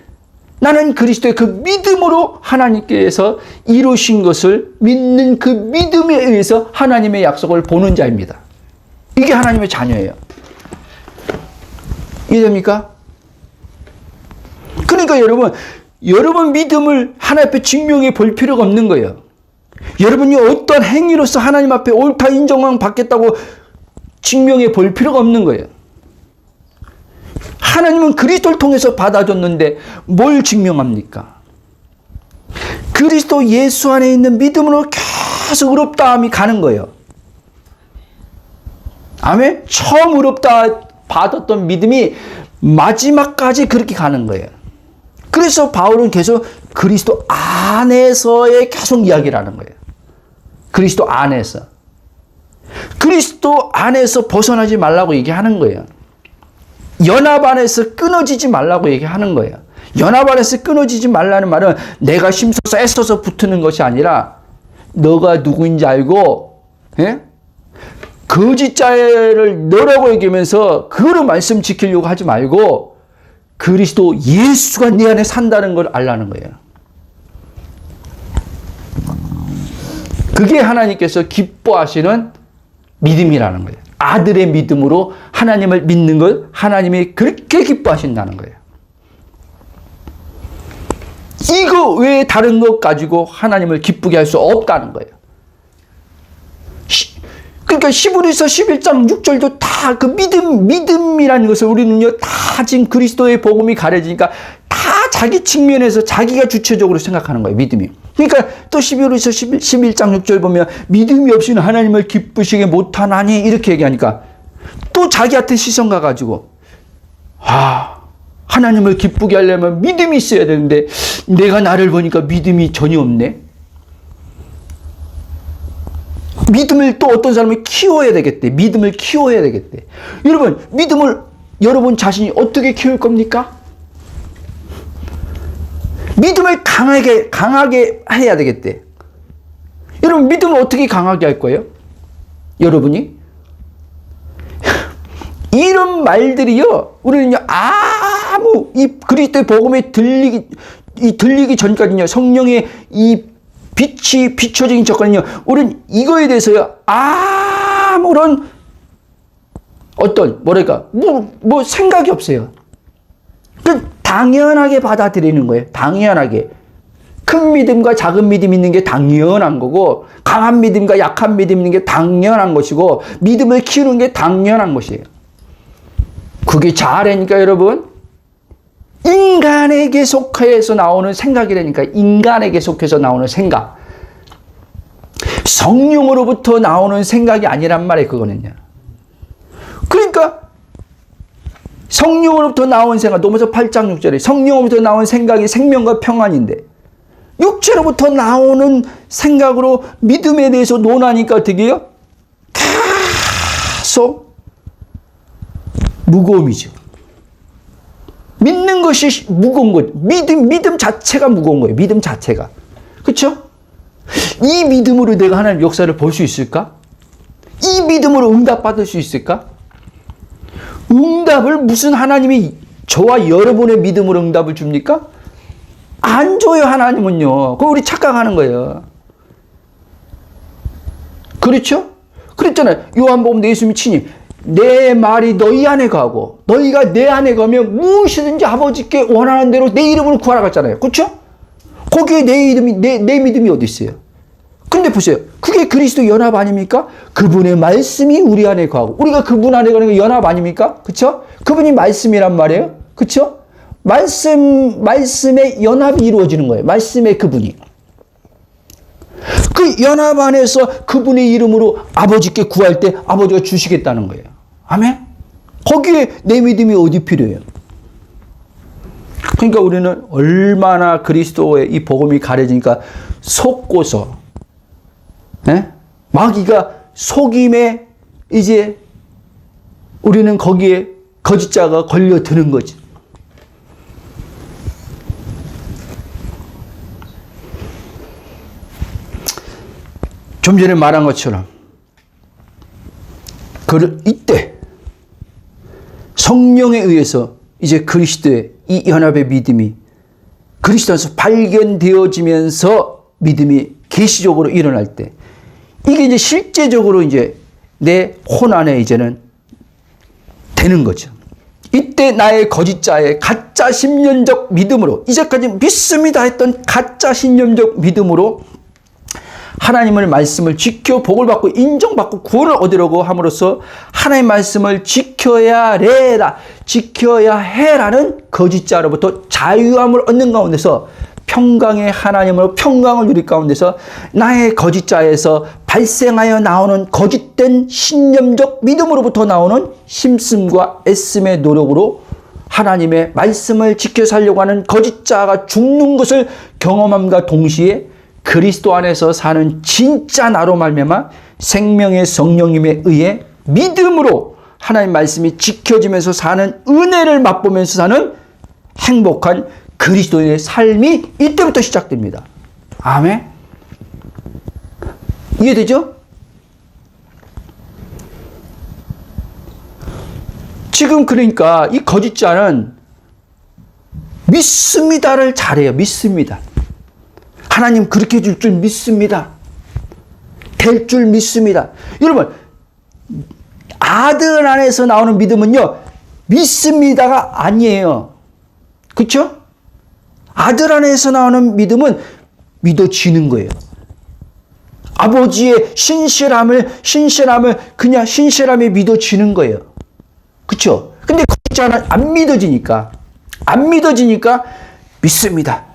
나는 그리스도의 그 믿음으로 하나님께서 이루신 것을 믿는 그 믿음에 의해서 하나님의 약속을 보는 자입니다. 이게 하나님의 자녀예요. 이해됩니까? 그러니까 여러분 믿음을 하나님 앞에 증명해 볼 필요가 없는 거예요. 여러분이 어떤 행위로서 하나님 앞에 옳다 인정을 받겠다고 증명해 볼 필요가 없는 거예요. 하나님은 그리스도를 통해서 받아줬는데 뭘 증명합니까? 그리스도 예수 안에 있는 믿음으로 계속 의롭다함이 가는 거예요. 아멘? 처음 의롭다 받았던 믿음이 마지막까지 그렇게 가는 거예요. 그래서 바울은 계속 그리스도 안에서의 계속 이야기를 하는 거예요. 그리스도 안에서. 그리스도 안에서 벗어나지 말라고 얘기하는 거예요. 연합 안에서 끊어지지 말라고 얘기하는 거예요. 연합 안에서 끊어지지 말라는 말은 내가 힘써서 애써서 붙는 것이 아니라 너가 누구인지 알고 거짓자를 너라고 얘기하면서 그거로 말씀 지키려고 하지 말고 그리스도 예수가 네 안에 산다는 걸 알라는 거예요. 그게 하나님께서 기뻐하시는 믿음이라는 거예요. 아들의 믿음으로 하나님을 믿는 걸 하나님이 그렇게 기뻐하신다는 거예요. 이거 외에 다른 것 가지고 하나님을 기쁘게 할 수 없다는 거예요. 그러니까 히브리서 11장 6절도 다 그 믿음이라는 것을 우리는요, 다 지금 그리스도의 복음이 가려지니까 다 자기 측면에서 자기가 주체적으로 생각하는 거예요, 믿음이. 그러니까 또 히브리서 11장 6절 보면 믿음이 없이는 하나님을 기쁘시게 못하나니 이렇게 얘기하니까 또 자기한테 시선 가가지고 하나님을 기쁘게 하려면 믿음이 있어야 되는데 내가 나를 보니까 믿음이 전혀 없네. 믿음을 또 어떤 사람이 키워야 되겠대. 믿음을 키워야 되겠대. 여러분, 믿음을 여러분 자신이 어떻게 키울 겁니까? 믿음을 강하게 해야 되겠대. 여러분, 믿음을 어떻게 강하게 할 거예요? 여러분이? 이런 말들이요, 우리는요, 이 그리스도의 복음에 들리기 전까지는요, 성령의 이 빛이 비춰진 척하는요, 우리는 이거에 대해서요, 아무런 뭐 생각이 없어요. 당연하게 받아들이는 거예요. 당연하게. 큰 믿음과 작은 믿음 있는 게 당연한 거고, 강한 믿음과 약한 믿음 있는 게 당연한 것이고, 믿음을 키우는 게 당연한 것이에요. 그게 자아라니까, 여러분. 인간에게 속해서 나오는 생각이라니까. 인간에게 속해서 나오는 생각. 성령으로부터 나오는 생각이 아니란 말이에요, 그거는요. 그러니까 성령으로부터 나온 생각, 로마서 8장 6절에 성령으로부터 나온 생각이 생명과 평안인데 육체로부터 나오는 생각으로 믿음에 대해서 논하니까 어떻게 해요? 계속 무거움이죠. 믿는 것이 무거운 거죠. 믿음 자체가 무거운 거예요. 믿음 자체가. 그렇죠? 이 믿음으로 내가 하나님 역사를 볼 수 있을까? 이 믿음으로 응답받을 수 있을까? 응답을 무슨 하나님이 저와 여러분의 믿음으로 응답을 줍니까? 안 줘요, 하나님은요. 그럼 우리 착각하는 거예요. 그렇죠? 그랬잖아요. 요한복음 예수님이 친히 내 말이 너희 안에 가고 너희가 내 안에 가면 무엇이든지 아버지께 원하는 대로 내 이름으로 구하라 갔잖아요. 그렇죠? 거기에 내 믿음이 어디 있어요? 근데 보세요. 그게 그리스도 연합 아닙니까? 그분의 말씀이 우리 안에 거하고 우리가 그분 안에 가는 게 연합 아닙니까? 그렇죠? 그분이 말씀이란 말이에요. 그렇죠? 말씀의 연합이 이루어지는 거예요. 말씀의 그분이. 그 연합 안에서 그분의 이름으로 아버지께 구할 때 아버지가 주시겠다는 거예요. 아멘? 거기에 내 믿음이 어디 필요해요? 그러니까 우리는 얼마나 그리스도의 이 복음이 가려지니까 속고서 마귀가 속임에 이제 우리는 거기에 거짓자가 걸려드는 거지. 좀 전에 말한 것처럼 이때 성령에 의해서 이제 그리스도의 이 연합의 믿음이 그리스도 안에서 발견되어지면서 믿음이 계시적으로 일어날 때 이게 이제 실제적으로 이제 내 혼 안에 이제는 되는 거죠. 이때 나의 거짓자의 가짜 신념적 믿음으로 이제까지 믿습니다 했던 가짜 신념적 믿음으로 하나님의 말씀을 지켜 복을 받고 인정받고 구원을 얻으려고 함으로써 하나님의 말씀을 지켜야 해라는 거짓자로부터 자유함을 얻는 가운데서 평강의 하나님으로 평강을 누릴 가운데서 나의 거짓자에서 발생하여 나오는 거짓된 신념적 믿음으로부터 나오는 힘씀과 애씀의 노력으로 하나님의 말씀을 지켜 살려고 하는 거짓자가 죽는 것을 경험함과 동시에 그리스도 안에서 사는 진짜 나로 말미암아 생명의 성령님에 의해 믿음으로 하나님 말씀이 지켜지면서 사는 은혜를 맛보면서 사는 행복한 그리스도인의 삶이 이때부터 시작됩니다. 아멘. 이해되죠? 지금 그러니까 이 거짓자는 믿습니다를 잘해요. 믿습니다. 하나님 그렇게 해줄 줄 믿습니다. 될 줄 믿습니다. 여러분, 아들 안에서 나오는 믿음은요, 믿습니다가 아니에요. 그렇죠? 아들 안에서 나오는 믿음은 믿어지는 거예요. 아버지의 신실함을 그냥 신실함에 믿어지는 거예요. 그렇죠? 근데 거짓자는 안 믿어지니까 믿습니다.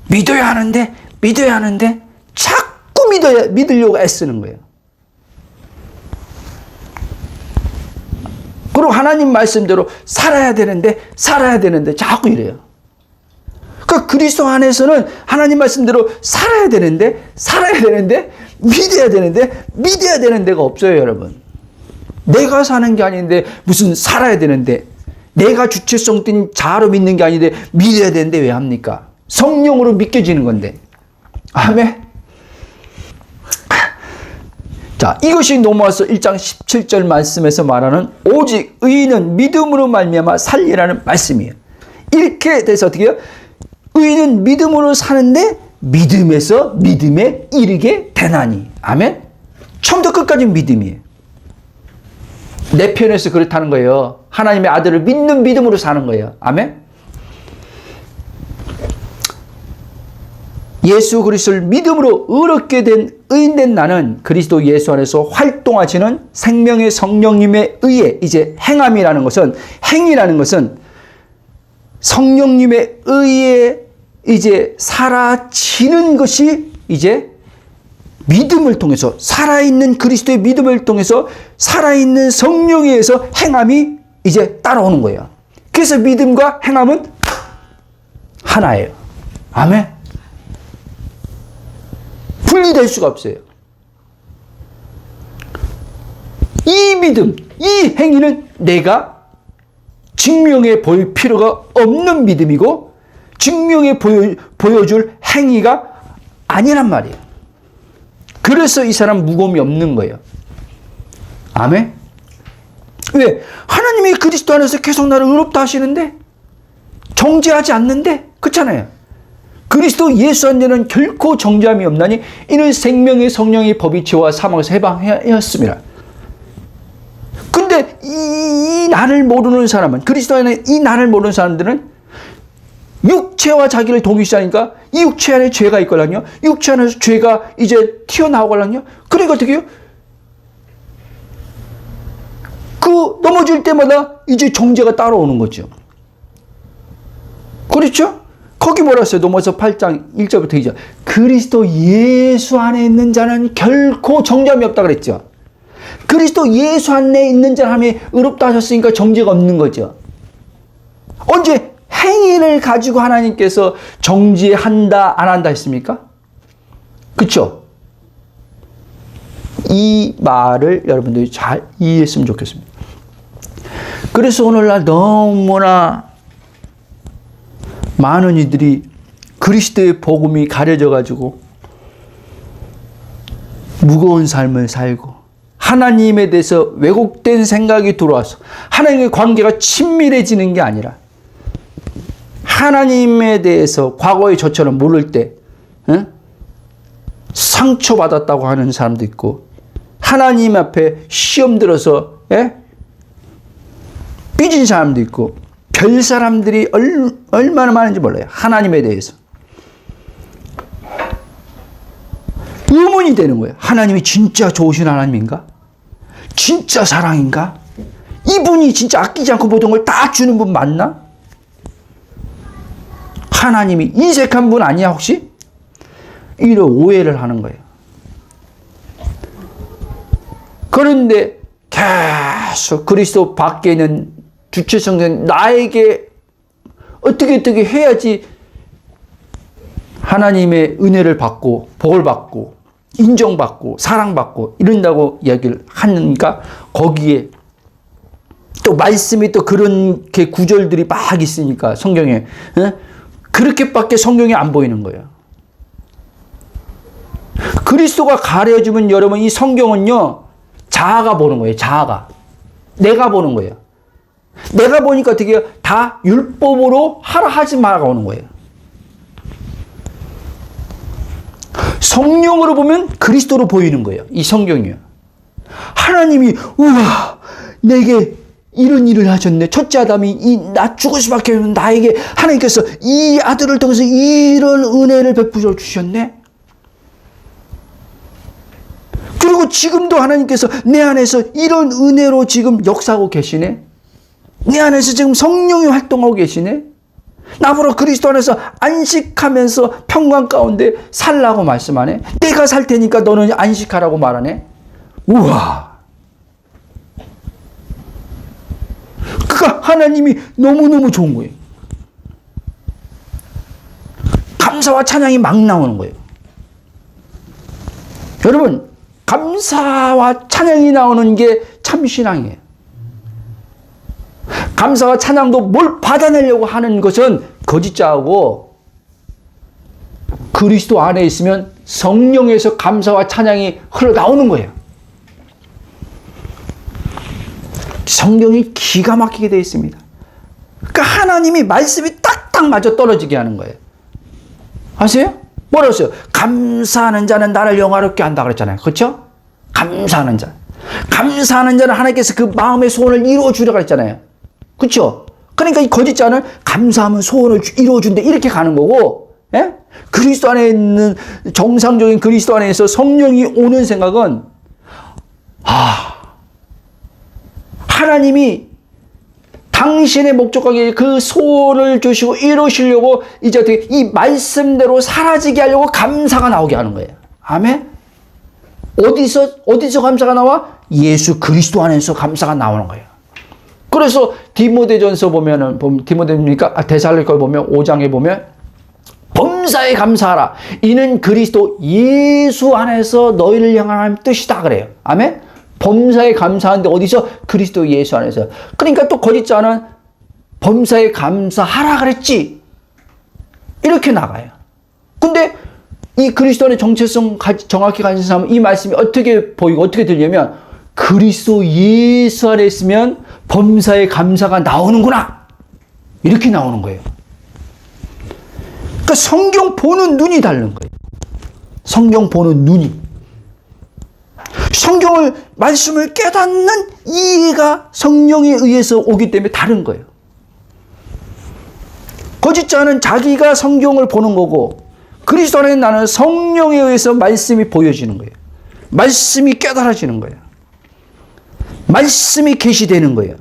믿어야 하는데 자꾸 믿으려고 애쓰는 거예요. 그리고 하나님 말씀대로 살아야 되는데 자꾸 이래요. 그러니까 그리스도 안에서는 하나님 말씀대로 살아야 되는데 믿어야 되는 데가 없어요, 여러분. 내가 사는 게 아닌데 무슨 살아야 되는데, 내가 주체성 띈 자아로 믿는 게 아닌데 믿어야 되는데 왜 합니까? 성령으로 믿겨지는 건데. 아멘. 자, 이것이 로마서 1장 17절 말씀에서 말하는 오직 의인은 믿음으로 말미암아 살리라는 말씀이에요. 이렇게 돼서 어떻게 해요? 의인은 믿음으로 사는데 믿음에서 믿음에 이르게 되나니. 아멘. 처음부터 끝까지 믿음이에요. 내 편에서 그렇다는 거예요. 하나님의 아들을 믿는 믿음으로 사는 거예요. 아멘. 예수 그리스도를 믿음으로 의롭게 된 의인된 나는 그리스도 예수 안에서 활동하시는 생명의 성령님에 의해 이제 행이라는 것은 성령님에 의해 이제 사라지는 것이 이제 믿음을 통해서, 살아있는 그리스도의 믿음을 통해서 살아있는 성령에 의해서 행함이 이제 따라오는 거예요. 그래서 믿음과 행함은 하나예요. 아멘. 분리될 수가 없어요. 이 믿음, 이 행위는 내가 증명해 보일 필요가 없는 믿음이고 증명해 보여줄 행위가 아니란 말이에요. 그래서 이 사람 무거움이 없는 거예요. 아멘. 왜? 하나님이 그리스도 안에서 계속 나를 의롭다 하시는데 정죄하지 않는데, 그렇잖아요. 그리스도 예수 안에는 결코 정죄함이 없나니 이는 생명의 성령의 법이 죄와 사망에서 해방하였습니다. 근데 이 나를 모르는 사람은, 그리스도 안에 이 나를 모르는 사람들은 육체와 자기를 동일시하니까 이 육체 안에 죄가 있거든요. 육체 안에서 죄가 이제 튀어나오거든요. 그러니까 어떻게 해요? 그 넘어질 때마다 이제 정죄가 따라오는 거죠. 그렇죠? 거기 뭐라 했어요? 로마서 8장 1절부터 2절. 그리스도 예수 안에 있는 자는 결코 정죄함이 없다 그랬죠. 그리스도 예수 안에 있는 사람이 의롭다 하셨으니까 정죄가 없는 거죠. 언제 행위를 가지고 하나님께서 정죄한다 안 한다 했습니까? 그렇죠? 이 말을 여러분들이 잘 이해했으면 좋겠습니다. 그래서 오늘날 너무나 많은 이들이 그리스도의 복음이 가려져 가지고 무거운 삶을 살고 하나님에 대해서 왜곡된 생각이 들어와서 하나님의 관계가 친밀해지는 게 아니라 하나님에 대해서 과거의 저처럼 모를 때 상처받았다고 하는 사람도 있고 하나님 앞에 시험 들어서 삐진 사람도 있고 별 사람들이 얼마나 많은지 몰라요. 하나님에 대해서. 의문이 되는 거예요. 하나님이 진짜 좋으신 하나님인가? 진짜 사랑인가? 이분이 진짜 아끼지 않고 모든 걸 다 주는 분 맞나? 하나님이 인색한 분 아니야 혹시? 이런 오해를 하는 거예요. 그런데 계속 그리스도 밖에 있는 주체성은 나에게 어떻게 해야지 하나님의 은혜를 받고 복을 받고 인정받고 사랑받고 이런다고 이야기를 하니까 거기에 또 말씀이 또 그렇게 구절들이 막 있으니까 성경에 그렇게밖에 성경에 안 보이는 거예요. 그리스도가 가려주면 여러분 이 성경은요 자아가 보는 거예요. 자아가 내가 보는 거예요. 내가 보니까 어떻게 해요? 다 율법으로 하라 하지 마라가 오는 거예요. 성령으로 보면 그리스도로 보이는 거예요. 이 성경이요. 하나님이 우와 내게 이런 일을 하셨네. 첫째 아담이 나 죽을 수밖에 없는 나에게 하나님께서 이 아들을 통해서 이런 은혜를 베풀어 주셨네. 그리고 지금도 하나님께서 내 안에서 이런 은혜로 지금 역사하고 계시네. 내 안에서 지금 성령이 활동하고 계시네. 나보러 그리스도 안에서 안식하면서 평강 가운데 살라고 말씀하네. 내가 살 테니까 너는 안식하라고 말하네. 우와. 그러니까 하나님이 너무너무 좋은 거예요. 감사와 찬양이 막 나오는 거예요. 여러분, 감사와 찬양이 나오는 게 참 신앙이에요. 감사와 찬양도 뭘 받아내려고 하는 것은 거짓자하고 그리스도 안에 있으면 성령에서 감사와 찬양이 흘러나오는 거예요. 성경이 기가 막히게 되어 있습니다. 그러니까 하나님이 말씀이 딱딱 맞아 떨어지게 하는 거예요. 아세요? 뭐라고 했어요? 감사하는 자는 나를 영화롭게 한다 그랬잖아요. 그렇죠? 감사하는 자. 감사하는 자는 하나님께서 그 마음의 소원을 이루어 주려고 했잖아요. 그렇죠? 그러니까 이 거짓자는 감사하면 소원을 이루어준대 이렇게 가는 거고, 예? 그리스도 안에 있는 정상적인 그리스도 안에서 성령이 오는 생각은 하나님이 당신의 목적하게 그 소원을 주시고 이루시려고 이제 어떻게 이 말씀대로 사라지게 하려고 감사가 나오게 하는 거예요. 아멘? 어디서 감사가 나와? 예수 그리스도 안에서 감사가 나오는 거예요. 그래서 디모데전서 보면은, 디모데입니까? 데살로니가 보면 5장에 보면 범사에 감사하라. 이는 그리스도 예수 안에서 너희를 향한 뜻이다 그래요. 아멘? 범사에 감사하는데 어디서? 그리스도 예수 안에서. 그러니까 또 거짓자는 범사에 감사하라 그랬지. 이렇게 나가요. 근데 이 그리스도 안의 정체성 정확히 가진 사람은 이 말씀이 어떻게 보이고 어떻게 들리냐면 그리스도 예수 안에 있으면 범사에 감사가 나오는구나. 이렇게 나오는 거예요. 그러니까 성경 보는 눈이 다른 거예요. 성경 보는 눈이. 성경을, 말씀을 깨닫는 이해가 성령에 의해서 오기 때문에 다른 거예요. 거짓자는 자기가 성경을 보는 거고, 그리스도 안에 나는 성령에 의해서 말씀이 보여지는 거예요. 말씀이 깨달아지는 거예요. 말씀이 계시되는 거예요.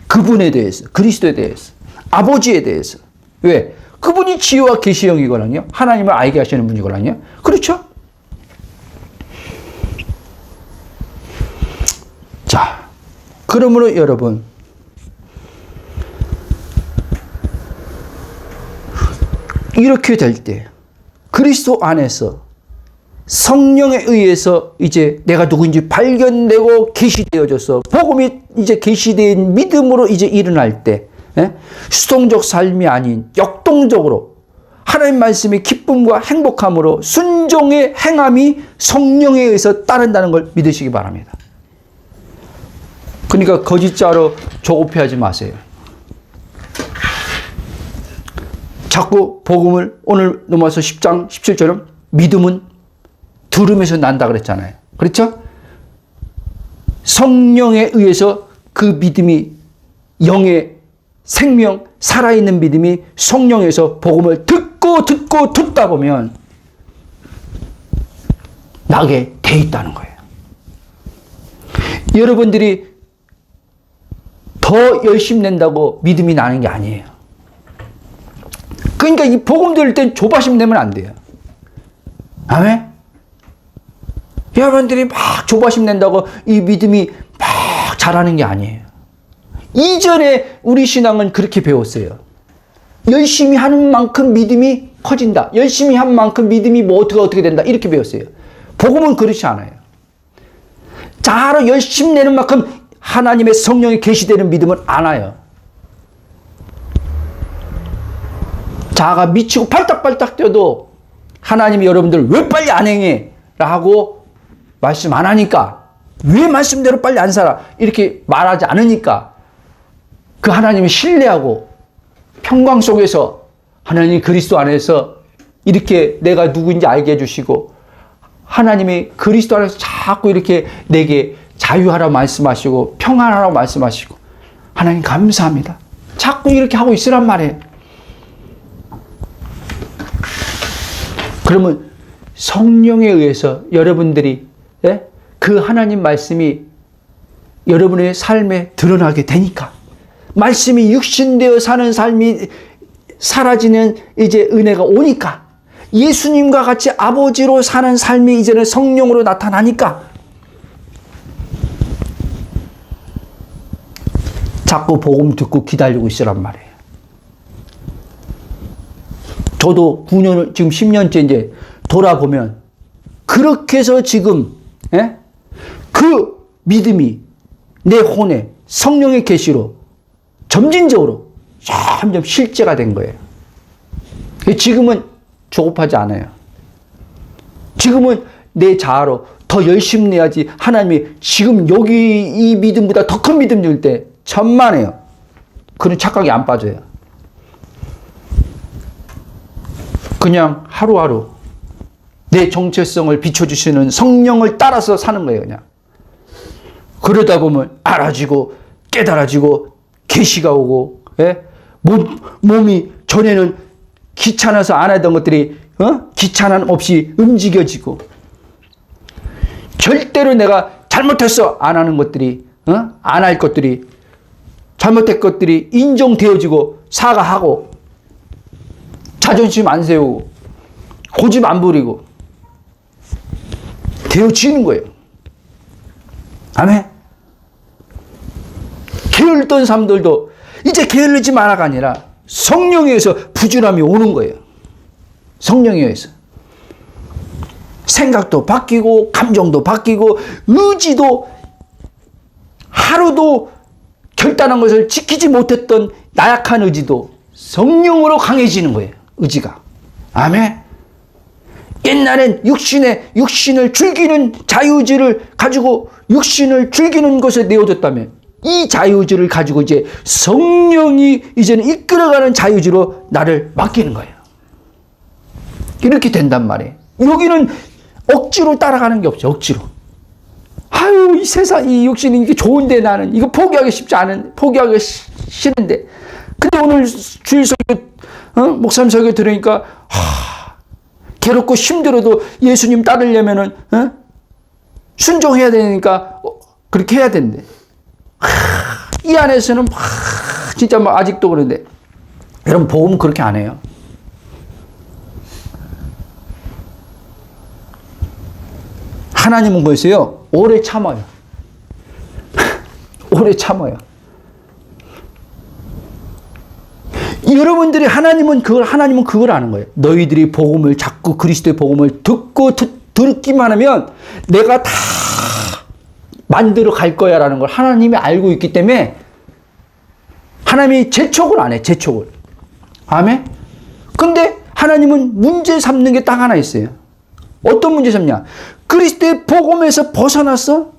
그분에 대해서, 그리스도에 대해서, 아버지에 대해서. 왜? 그분이 지혜와 계시의 영이거든요. 하나님을 알게 하시는 분이거든요. 그렇죠? 자, 그러므로 여러분, 이렇게 될 때 그리스도 안에서 성령에 의해서 이제 내가 누구인지 발견되고 계시되어져서 복음이 이제 계시된 믿음으로 이제 일어날 때, 수동적 삶이 아닌 역동적으로 하나님 말씀의 기쁨과 행복함으로 순종의 행함이 성령에 의해서 따른다는 걸 믿으시기 바랍니다. 그러니까 거짓자로 조급해하지 마세요. 자꾸 복음을, 오늘 넘어서 10장 17절은 믿음은 들음에서 난다 그랬잖아요. 그렇죠? 성령에 의해서 그 믿음이, 영의 생명, 살아있는 믿음이 성령에서 복음을 듣고 듣다 보면 나게 돼 있다는 거예요. 여러분들이 더 열심히 낸다고 믿음이 나는 게 아니에요. 그러니까 이 복음 들을 땐 조바심 내면 안 돼요. 아멘? 여러분들이 막 조바심 낸다고 이 믿음이 막 자라는 게 아니에요. 이전에 우리 신앙은 그렇게 배웠어요. 열심히 하는 만큼 믿음이 커진다. 열심히 한 만큼 믿음이 뭐 어떻게 된다. 이렇게 배웠어요. 복음은 그렇지 않아요. 자로 열심히 내는 만큼 하나님의 성령이 계시되는 믿음은 안 와요. 자아가 미치고 팔딱팔딱 뛰어도 하나님이 여러분들 왜 빨리 안 행해? 라고 말씀 안 하니까, 왜 말씀대로 빨리 안 살아? 이렇게 말하지 않으니까 그 하나님을 신뢰하고 평강 속에서 하나님 그리스도 안에서 이렇게 내가 누구인지 알게 해주시고, 하나님이 그리스도 안에서 자꾸 이렇게 내게 자유하라고 말씀하시고 평안하라고 말씀하시고, 하나님 감사합니다. 자꾸 이렇게 하고 있으란 말이에요. 그러면 성령에 의해서 여러분들이, 그 하나님 말씀이 여러분의 삶에 드러나게 되니까, 말씀이 육신되어 사는 삶이 사라지는 이제 은혜가 오니까, 예수님과 같이 아버지로 사는 삶이 이제는 성령으로 나타나니까 자꾸 복음 듣고 기다리고 있으란 말이에요. 저도 9년을, 지금 10년째 이제 돌아보면 그렇게 해서 지금, 그 믿음이 내 혼에 성령의 계시로 점진적으로 점점 실제가 된 거예요. 지금은 조급하지 않아요. 지금은 내 자아로 더 열심히 내야지, 하나님이 지금 여기 이 믿음보다 더 큰 믿음 줄 때 천만에요. 그런 착각이 안 빠져요. 그냥 하루하루 내 정체성을 비춰주시는 성령을 따라서 사는 거예요. 그냥 그러다 보면 알아지고 깨달아지고 계시가 오고, 몸이 전에는 귀찮아서 안 하던 것들이 귀찮음 없이 움직여지고, 절대로 내가 잘못했어 안 하는 것들이, 안 할 것들이, 잘못된 것들이 인정되어지고 사과하고, 자존심 안 세우고 고집 안 부리고, 되어지는 거예요. 아멘. 게을렀던 사람들도 이제 게을르지 마라가 아니라 성령에 의해서 부지런함이 오는 거예요. 성령에 의해서. 생각도 바뀌고 감정도 바뀌고 의지도 하루도 결단한 것을 지키지 못했던 나약한 의지도 성령으로 강해지는 거예요. 의지가. 아멘. 옛날엔 육신을 즐기는 자유의지를 가지고 육신을 즐기는 것에 내어줬다면 이 자유의지를 가지고 이제 성령이 이제는 이끌어가는 자유의지로 나를 맡기는 거예요. 이렇게 된단 말이에요. 여기는 억지로 따라가는 게 없죠. 억지로. 아유, 이 세상, 이 육신이 이게 좋은데 나는 이거 포기하기 싫은데. 근데 오늘 주일 설교, 목사님 설교 들으니까, 괴롭고 힘들어도 예수님 따르려면은, 순종해야 되니까, 그렇게 해야 된대. 이 안에서는 진짜 뭐 아직도 그런데. 여러분, 복음 그렇게 안 해요. 하나님은 뭐였어요? 오래 참아요. 오래 참아요. 여러분들이 하나님은 그걸 아는 거예요. 너희들이 복음을 자꾸 그리스도의 복음을 듣고 듣기만 하면 내가 다 만들어 갈 거야라는 걸 하나님이 알고 있기 때문에 하나님이 재촉을 안 해. 재촉을. 아멘. 근데 하나님은 문제 삼는 게 딱 하나 있어요. 어떤 문제 삼냐? 그리스도의 복음에서 벗어났어?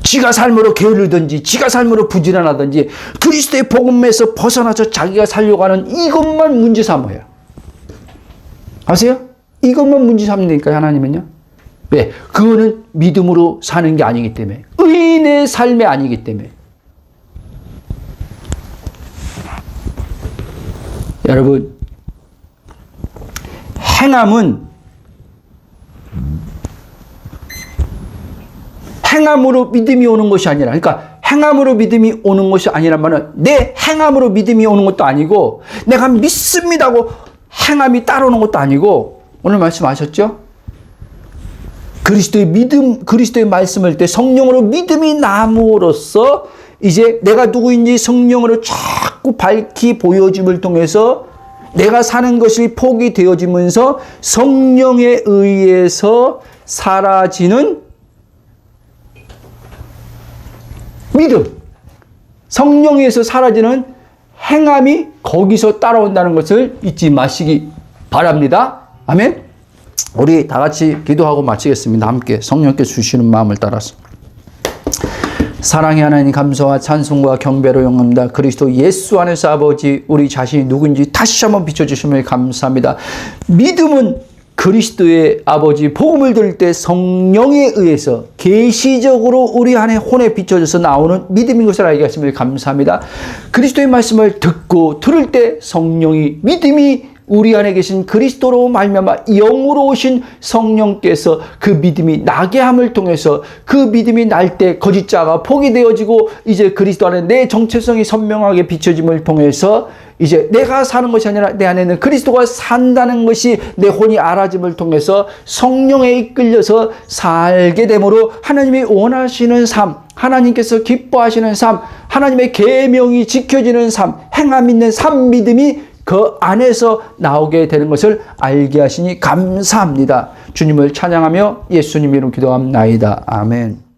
지가 삶으로 게으르든지 지가 삶으로 부지런하든지 그리스도의 복음에서 벗어나서 자기가 살려고 하는 이것만 문제 삼아요. 아세요? 이것만 문제 삼으니까 하나님은요. 왜? 그거는 믿음으로 사는 게 아니기 때문에. 의인의 삶이 아니기 때문에. 여러분, 행함으로 믿음이 오는 것이 아니라, 그러니까 행함으로 믿음이 오는 것이 아니라면은 내 행함으로 믿음이 오는 것도 아니고 내가 믿습니다고 행함이 따라오는 것도 아니고, 오늘 말씀하셨죠? 그리스도의 믿음, 그리스도의 말씀을 때 성령으로 믿음이 남으로써 이제 내가 누구인지 성령으로 자꾸 밝히 보여짐을 통해서 내가 사는 것이 포기되어지면서 성령에 의해서 사라지는 믿음, 성령에서 사라지는 행함이 거기서 따라온다는 것을 잊지 마시기 바랍니다. 아멘. 우리 다 같이 기도하고 마치겠습니다. 함께 성령께 주시는 마음을 따라서. 사랑의 하나님, 감사와 찬송과 경배로 영합니다. 그리스도 예수 안에서 아버지, 우리 자신이 누군지 다시 한번 비춰주시면 감사합니다. 믿음은 그리스도의 아버지 복음을 들을 때 성령에 의해서 계시적으로 우리 안에 혼에 비춰져서 나오는 믿음인 것을 알게 하시면 감사합니다. 그리스도의 말씀을 듣고 들을 때 성령이, 믿음이 우리 안에 계신 그리스도로 말미암아 영으로 오신 성령께서 그 믿음이 나게 함을 통해서 그 믿음이 날 때 거짓자가 포기되어지고 이제 그리스도 안에 내 정체성이 선명하게 비춰짐을 통해서 이제 내가 사는 것이 아니라 내 안에는 그리스도가 산다는 것이 내 혼이 알아짐을 통해서 성령에 이끌려서 살게 되므로 하나님이 원하시는 삶, 하나님께서 기뻐하시는 삶, 하나님의 계명이 지켜지는 삶, 행함 있는 삶, 믿음이 그 안에서 나오게 되는 것을 알게 하시니 감사합니다. 주님을 찬양하며 예수님 이름 기도합나이다. 아멘.